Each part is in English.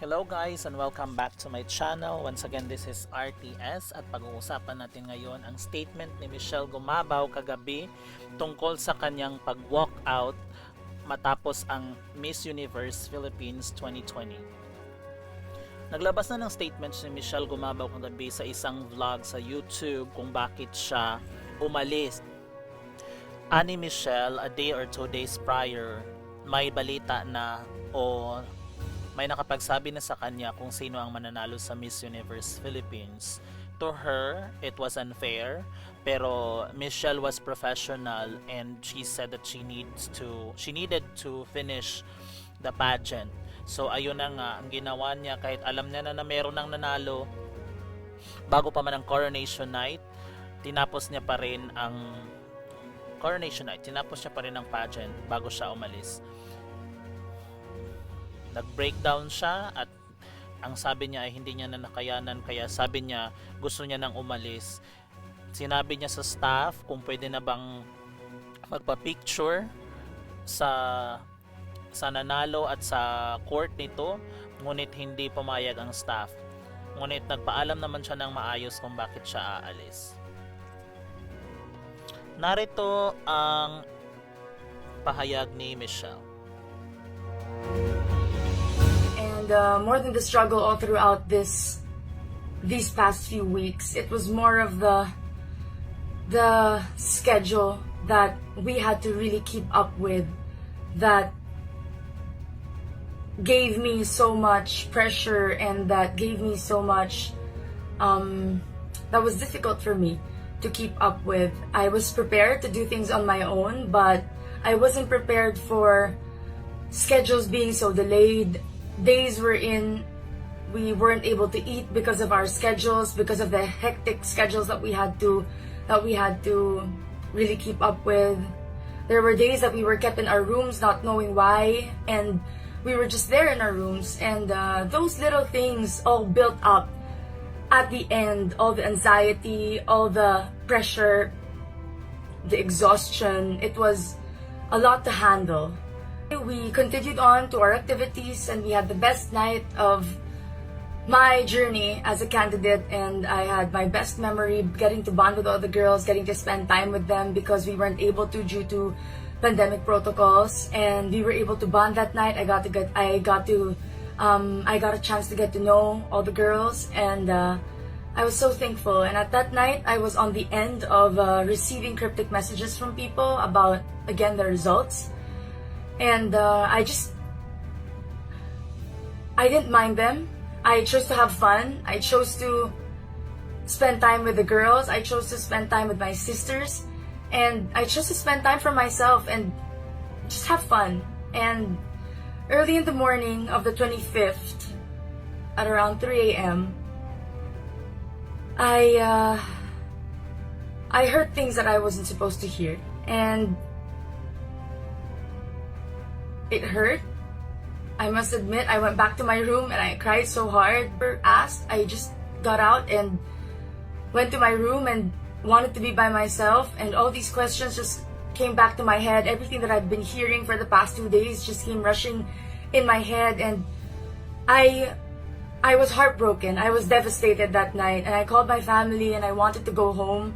Hello guys and welcome back to my channel. Once again, this is RTS at pag-uusapan natin ngayon ang statement ni Michelle Gumabao kagabi tungkol sa kanyang pag-walk-out matapos ang Miss Universe Philippines 2020. Naglabas na ng statement si Michelle Gumabao kagabi sa isang vlog sa YouTube kung bakit siya umalis. Ani Michelle, a day or 2 days prior, may balita na may nakapagsabi na sa kanya kung sino ang mananalo sa Miss Universe Philippines. To her, it was unfair, pero Michelle was professional and she said that she needed to finish the pageant. So ayun na nga ang ginawa niya, kahit alam niya na meron nang nanalo bago pa man ang coronation night, tinapos niya pa rin ang pageant bago siya umalis. Nag-breakdown siya at ang sabi niya ay hindi niya na nakayanan, kaya sabi niya gusto niya nang umalis. Sinabi niya sa staff kung pwede na bang magpa-picture sa nanalo at sa court nito, ngunit hindi pumayag ang staff. Ngunit nagpaalam naman siya ng maayos kung bakit siya aalis. Narito ang pahayag ni Michelle. More than the struggle all throughout these past few weeks, it was more of the schedule that we had to really keep up with that gave me so much pressure, and that gave me so much that was difficult for me to keep up with. I was prepared to do things on my own, but I wasn't prepared for schedules being so delayed. Days we weren't able to eat because of our schedules, because of the hectic schedules that we had to really keep up with. There were days that we were kept in our rooms not knowing why, and we were just there in our rooms, and those little things all built up at the end. All the anxiety, all the pressure, the exhaustion, it was a lot to handle. We continued on to our activities, and we had the best night of my journey as a candidate, and I had my best memory getting to bond with all the girls, getting to spend time with them because we weren't able to due to pandemic protocols, and we were able to bond that night. I got a chance to get to know all the girls, and I was so thankful. And at that night, I was on the end of receiving cryptic messages from people about, again, the results. And I didn't mind them. I chose to have fun. I chose to spend time with the girls. I chose to spend time with my sisters. And I chose to spend time for myself and just have fun. And early in the morning of the 25th, at around 3 a.m., I heard things that I wasn't supposed to hear. And it hurt. I must admit, I went back to my room and I cried so hard. I just got out and went to my room and wanted to be by myself, and all these questions just came back to my head. Everything that I've been hearing for the past 2 days just came rushing in my head, and I was heartbroken. I was devastated that night, and I called my family and I wanted to go home.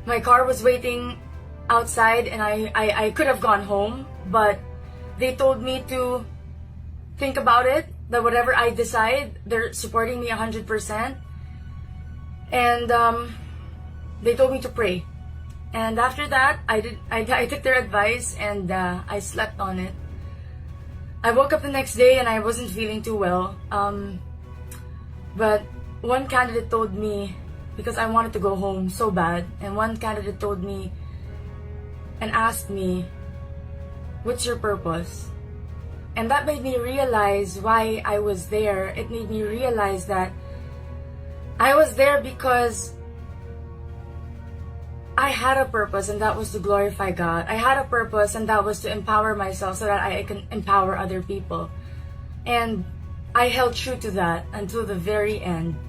My car was waiting outside, and I could have gone home, but they told me to think about it, that whatever I decide, they're supporting me 100%. And they told me to pray. And after that, I took their advice, and I slept on it. I woke up the next day and I wasn't feeling too well. But one candidate told me, because I wanted to go home so bad, and one candidate told me and asked me, "What's your purpose?" And that made me realize why I was there. It made me realize that I was there because I had a purpose, and that was to glorify God. I had a purpose, and that was to empower myself so that I can empower other people. And I held true to that until the very end.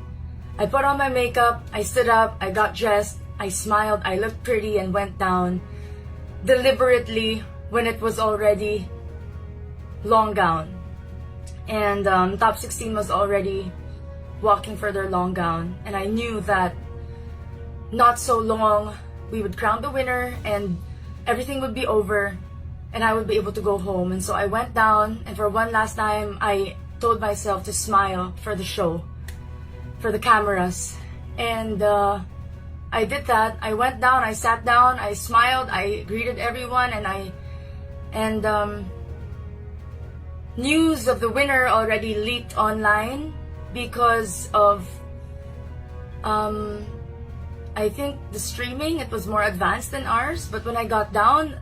I put on my makeup, I stood up, I got dressed, I smiled, I looked pretty, and went down deliberately when it was already long gone. and top 16 was already walking for their long gown, and I knew that not so long we would crown the winner and everything would be over and I would be able to go home. And so I went down, and for one last time I told myself to smile for the show, for the cameras. And I did that. I went down, I sat down, I smiled, I greeted everyone, and news of the winner already leaked online because of I think the streaming, it was more advanced than ours. But when I got down,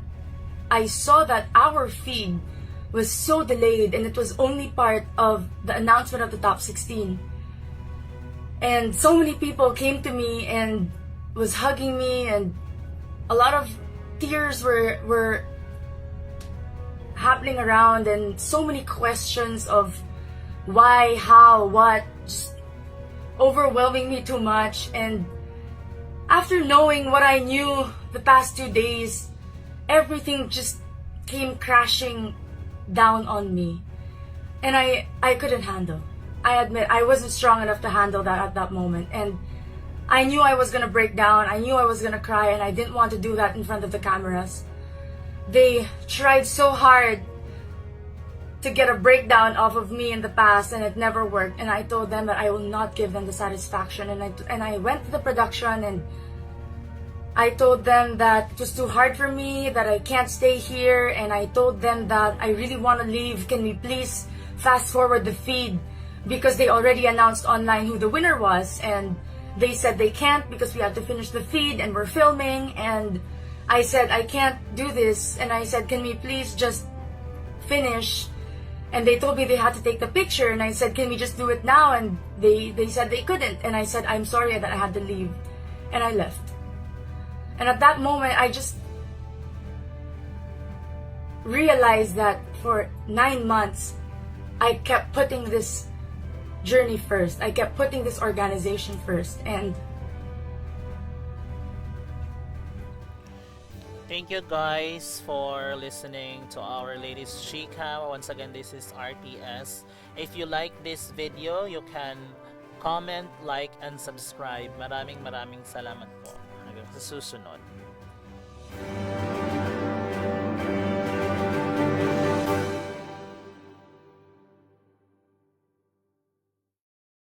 I saw that our feed was so delayed, and it was only part of the announcement of the top 16. And so many people came to me and was hugging me, and a lot of tears were happening around, and so many questions of why, how, what, just overwhelming me too much. And after knowing what I knew the past 2 days, everything just came crashing down on me. And I couldn't handle. I admit I wasn't strong enough to handle that at that moment. And I knew I was gonna break down. I knew I was gonna cry, and I didn't want to do that in front of the cameras. They tried so hard to get a breakdown off of me in the past, and it never worked. And I told them that I will not give them the satisfaction. And I went to the production, and I told them that it was too hard for me, that I can't stay here, and I told them that I really want to leave. Can we please fast forward the feed, because they already announced online who the winner was, and they said they can't because we have to finish the feed and we're filming. And I said I can't do this, and I said, can we please just finish? And they told me they had to take the picture, and I said, can we just do it now? And they said they couldn't, and I said, I'm sorry that I had to leave, and I left. And at that moment, I just realized that for 9 months, I kept putting this journey first. I kept putting this organization first. And thank you guys for listening to our latest chika. Once again, this is RTS. If you like this video, you can comment, like, and subscribe. Maraming salamat po. Hanggang sa susunod.